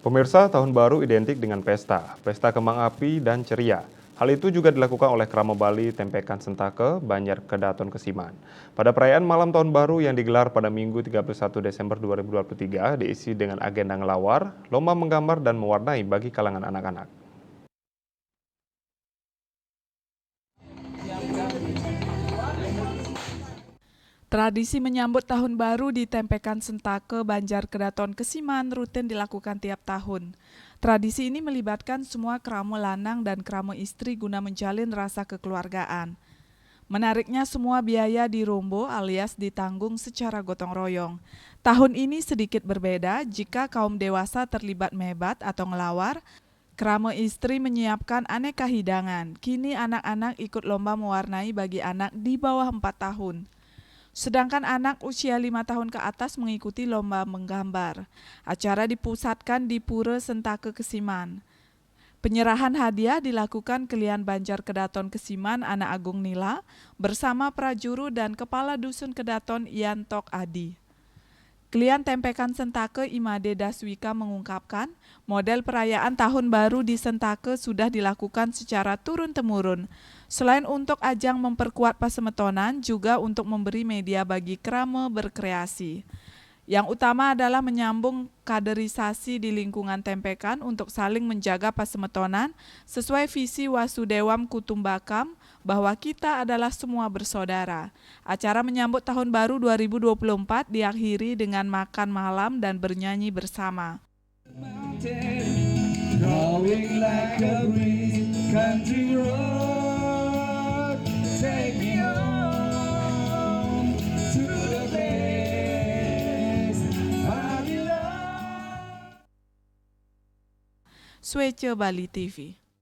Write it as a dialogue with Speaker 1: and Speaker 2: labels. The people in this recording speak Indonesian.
Speaker 1: Pemirsa, tahun baru identik dengan pesta kembang api dan ceria. Hal itu juga dilakukan oleh Krama Bali Tempekan Sentake, Banjar Kedaton Kesiman. Pada perayaan malam tahun baru yang digelar pada Minggu 31 Desember 2023 diisi dengan agenda ngelawar, lomba menggambar dan mewarnai bagi kalangan anak-anak.
Speaker 2: Tradisi menyambut tahun baru di Tempekan Sentake, Banjar Kedaton Kesiman rutin dilakukan tiap tahun. Tradisi ini melibatkan semua kramo lanang dan kramo istri guna menjalin rasa kekeluargaan. Menariknya semua biaya dirombo alias ditanggung secara gotong royong. Tahun ini sedikit berbeda jika kaum dewasa terlibat mebat atau ngelawar. Kramo istri menyiapkan aneka hidangan. Kini anak-anak ikut lomba mewarnai bagi anak di bawah 4 tahun. Sedangkan anak usia 5 tahun ke atas mengikuti lomba menggambar. Acara dipusatkan di Pura Sentake Kesiman. Penyerahan hadiah dilakukan Kelian Banjar Kedaton Kesiman Anak Agung Nila bersama prajuru dan Kepala Dusun Kedaton Yantok Adi. Kelian Tempekan Sentake Imade Daswika mengungkapkan, model perayaan Tahun Baru di Sentake sudah dilakukan secara turun-temurun. Selain untuk ajang memperkuat pasemetonan, juga untuk memberi media bagi krama berkreasi. Yang utama adalah menyambung kaderisasi di lingkungan Tempekan untuk saling menjaga pasemetonan sesuai visi Wasudewam Kutumbakam bahwa kita adalah semua bersaudara. Acara menyambut Tahun Baru 2024 diakhiri dengan makan malam dan bernyanyi bersama. Swece Bali TV.